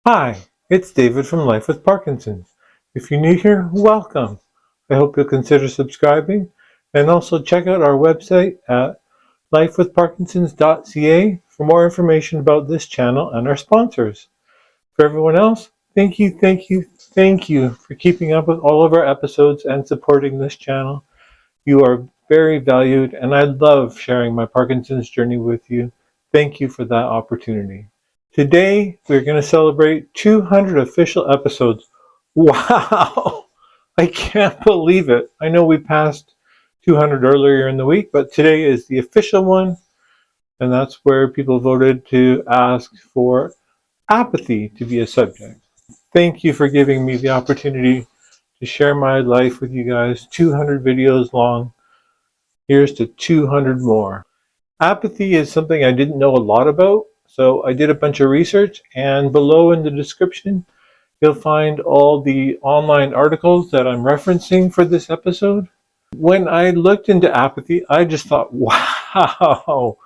Hi, it's David from Life with Parkinsons. If you're new here, welcome. I hope you'll consider subscribing and also check out our website at lifewithparkinsons.ca for more information about this channel and our sponsors. For everyone else, thank you for keeping up with all of our episodes and supporting this channel. You are very valued, and I love sharing my Parkinson's journey with you. Thank you for that opportunity. Today, we're going to celebrate 200 official episodes. Wow! I can't believe it. I know we passed 200 earlier in the week, but today is the official one, and that's where people voted to ask for apathy to be a subject. Thank you for giving me the opportunity to share my life with you guys. 200 videos long. Here's to 200 more. Apathy is something I didn't know a lot about, so I did a bunch of research, and below in the description you'll find all the online articles that I'm referencing for this episode. When I looked into apathy, I just thought, wow,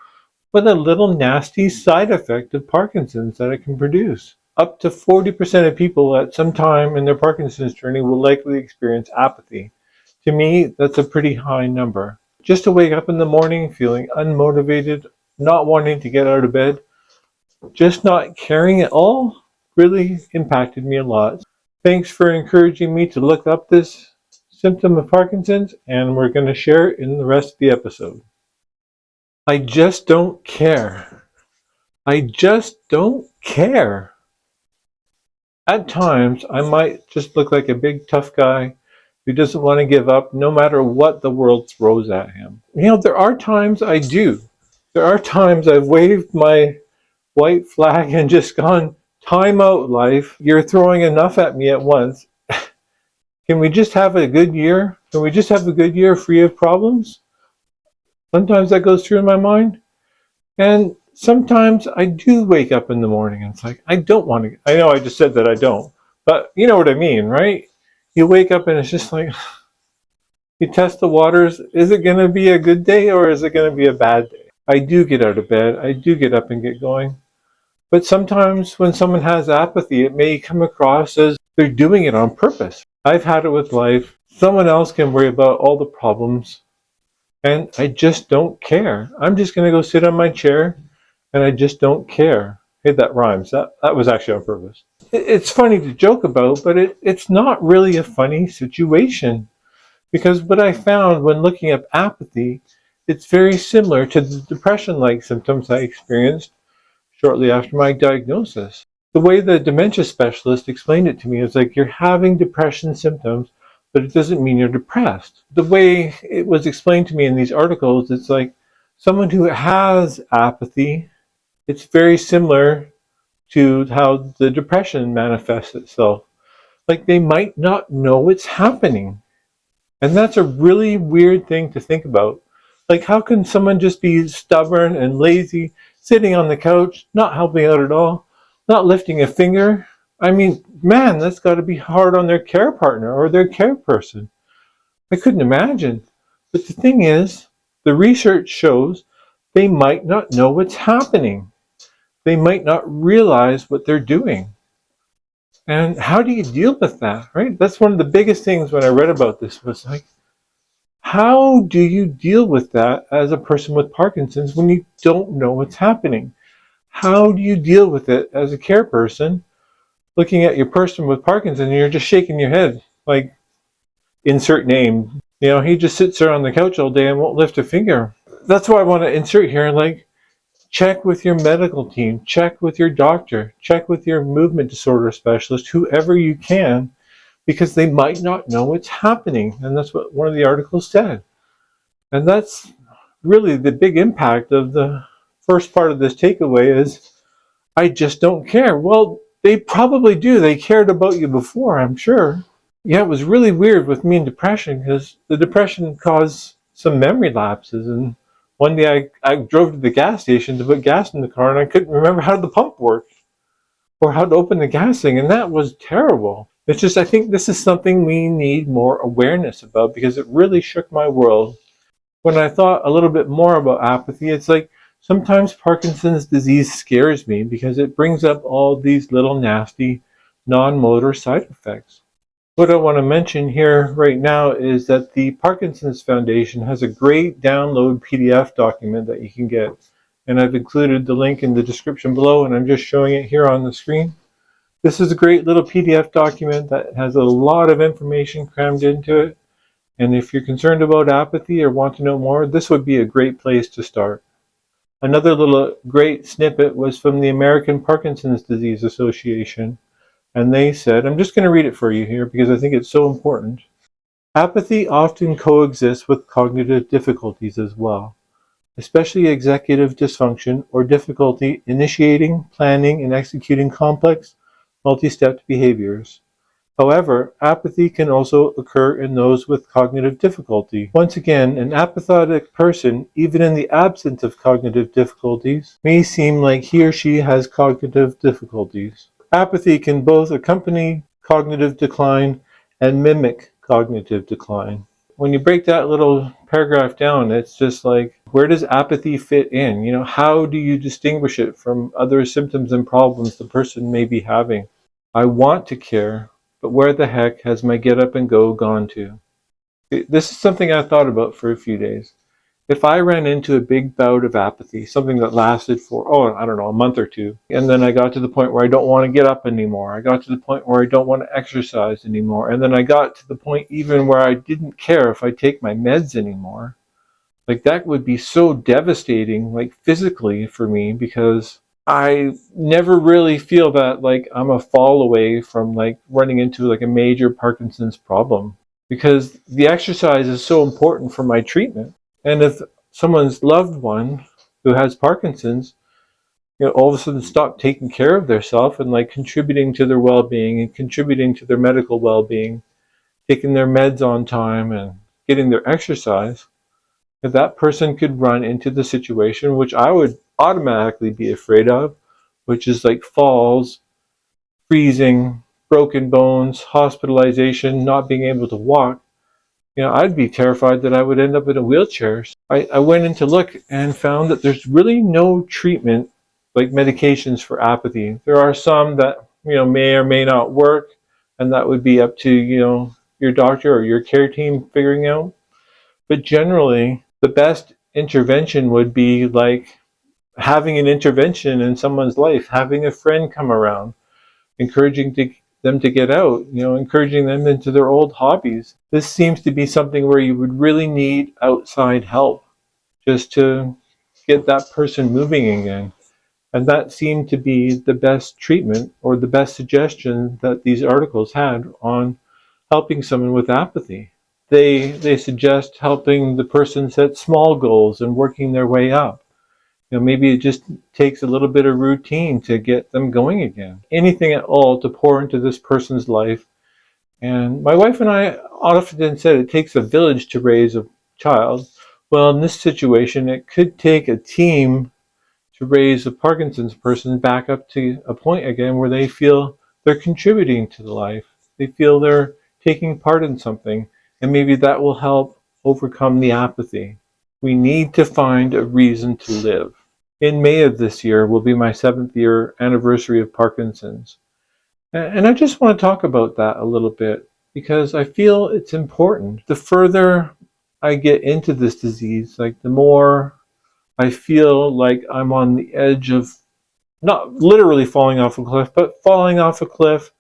what a little nasty side effect of Parkinson's that it can produce. Up to 40% of people at some time in their Parkinson's journey will likely experience apathy. To me, that's a pretty high number. Just to wake up in the morning feeling unmotivated, not wanting to get out of bed, just not caring at all, really impacted me a lot. Thanks for encouraging me to look up this symptom of Parkinson's, and we're going to share it in the rest of the episode. I just don't care. I just don't care. At times, I might just look like a big tough guy who doesn't want to give up no matter what the world throws at him. You know, there are times I do. There are times I've waved my white flag and just gone, time out, life. You're throwing enough at me at once. Can we just have a good year? Can we just have a good year free of problems? Sometimes that goes through in my mind. And sometimes I do wake up in the morning and it's like, I don't want to. I know I just said that I don't. But you know what I mean, right? You wake up and it's just like, you test the waters. Is it going to be a good day or is it going to be a bad day? I do get out of bed. I do get up and get going. But sometimes when someone has apathy, it may come across as they're doing it on purpose. I've had it with life. Someone else can worry about all the problems. And I just don't care. I'm just going to go sit on my chair and I just don't care. Hey, that rhymes. That was actually on purpose. It's funny to joke about, but it's not really a funny situation. Because what I found when looking at apathy, it's very similar to the depression-like symptoms I experienced shortly after my diagnosis. The way the dementia specialist explained it to me is like, you're having depression symptoms, but it doesn't mean you're depressed. The way it was explained to me in these articles, it's like someone who has apathy, it's very similar to how the depression manifests itself. Like they might not know it's happening. And that's a really weird thing to think about. Like, how can someone just be stubborn and lazy, sitting on the couch, not helping out at all, not lifting a finger? I mean, man, that's got to be hard on their care partner or their care person. I couldn't imagine. But the thing is, the research shows they might not know what's happening. They might not realize what they're doing. And how do you deal with that, right? That's one of the biggest things when I read about this was like, how do you deal with that as a person with Parkinson's when you don't know what's happening? How do you deal with it as a care person looking at your person with Parkinson's and you're just shaking your head like, insert name. You know, he just sits there on the couch all day and won't lift a finger. That's why I want to insert here, like, check with your medical team, check with your doctor, check with your movement disorder specialist, whoever you can, because they might not know what's happening. And that's what one of the articles said. And that's really the big impact of the first part of this takeaway is, I just don't care. Well, they probably do. They cared about you before, I'm sure. Yeah, it was really weird with me and depression because the depression caused some memory lapses. And one day I drove to the gas station to put gas in the car and I couldn't remember how the pump worked or how to open the gas thing. And that was terrible. It's just, I think this is something we need more awareness about because it really shook my world. When I thought a little bit more about apathy, it's like Sometimes Parkinson's disease scares me because it brings up all these little nasty non-motor side effects. What I want to mention here right now is that the Parkinson's Foundation has a great download PDF document that you can get. And I've included the link in the description below, and I'm just showing it here on the screen. This is a great little PDF document that has a lot of information crammed into it. And if you're concerned about apathy or want to know more, this would be a great place to start. Another little great snippet was from the American Parkinson's Disease Association. And they said, I'm just going to read it for you here because I think it's so important. Apathy often coexists with cognitive difficulties as well, especially executive dysfunction or difficulty initiating, planning, and executing complex, multi-step behaviors. However, apathy can also occur in those with cognitive difficulty. Once again, an apathetic person, even in the absence of cognitive difficulties, may seem like he or she has cognitive difficulties. Apathy can both accompany cognitive decline and mimic cognitive decline. When you break that little paragraph down, it's just like, where does apathy fit in? How do you distinguish it from other symptoms and problems the person may be having? I want to care, but where the heck has my get up and go gone to? This is something I thought about for a few days. If I ran into a big bout of apathy, something that lasted for, I don't know, a month or two, and then I got to the point where I don't want to get up anymore, I got to the point where I don't want to exercise anymore, and then I got to the point even where I didn't care if I take my meds anymore, like that would be so devastating, like physically for me, because I never really feel that like I'm a fall away from like running into like a major Parkinson's problem, because the exercise is so important for my treatment. And if someone's loved one who has Parkinson's, all of a sudden stop taking care of themselves and like contributing to their well-being and contributing to their medical well-being, taking their meds on time and getting their exercise, if that person could run into the situation which I would automatically be afraid of, which is like falls, freezing, broken bones, hospitalization, not being able to walk, I'd be terrified that I would end up in a wheelchair. I went in to look and found that there's really no treatment, like medications for apathy. There are some that, may or may not work, and that would be up to, your doctor or your care team figuring out. But generally, the best intervention would be like having an intervention in someone's life, having a friend come around, encouraging them to get out, encouraging them into their old hobbies. This seems to be something where you would really need outside help just to get that person moving again. And that seemed to be the best treatment or the best suggestion that these articles had on helping someone with apathy. They suggest helping the person set small goals and working their way up. Maybe it just takes a little bit of routine to get them going again. Anything at all to pour into this person's life. And my wife and I often said it takes a village to raise a child. Well, in this situation, it could take a team to raise a Parkinson's person back up to a point again where they feel they're contributing to the life. They feel they're taking part in something, and maybe that will help overcome the apathy. We need to find a reason to live. In May of this year will be my 7th year anniversary of Parkinson's. And I just want to talk about that a little bit because I feel it's important. The further I get into this disease, like the more I feel like I'm on the edge of not literally falling off a cliff, but falling off a cliff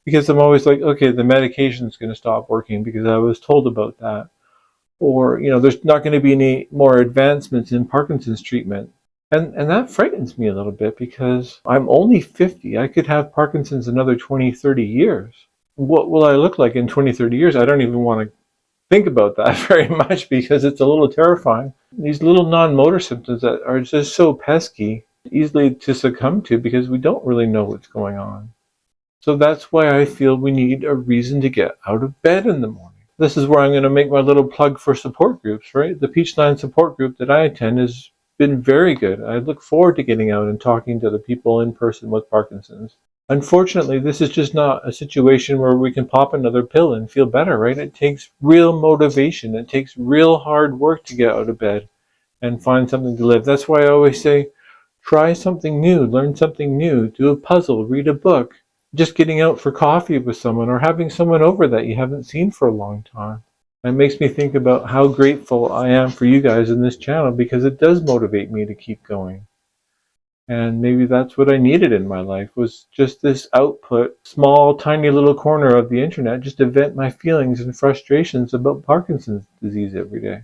because I'm always like, okay, the medication's going to stop working because I was told about that. Or, there's not going to be any more advancements in Parkinson's treatment. And that frightens me a little bit because I'm only 50. I could have Parkinson's another 20, 30 years. What will I look like in 20, 30 years? I don't even want to think about that very much because it's a little terrifying. These little non-motor symptoms that are just so pesky, easily to succumb to because we don't really know what's going on. So that's why I feel we need a reason to get out of bed in the morning. This is where I'm going to make my little plug for support groups, right? The Peachline support group that I attend has been very good. I look forward to getting out and talking to the people in person with Parkinson's. Unfortunately, this is just not a situation where we can pop another pill and feel better, right? It takes real motivation. It takes real hard work to get out of bed. and find something to live. That's why I always say, try something new, learn something new, do a puzzle, read a book, just getting out for coffee with someone or having someone over that you haven't seen for a long time. It makes me think about how grateful I am for you guys in this channel, because it does motivate me to keep going. And maybe that's what I needed in my life, was just this output, small, tiny little corner of the internet, just to vent my feelings and frustrations about Parkinson's disease every day.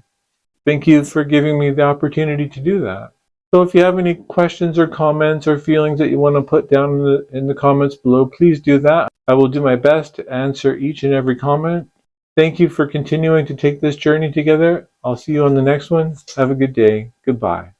Thank you for giving me the opportunity to do that. So if you have any questions or comments or feelings that you want to put down in the comments below, please do that. I will do my best to answer each and every comment. Thank you for continuing to take this journey together. I'll see you on the next one. Have a good day. Goodbye.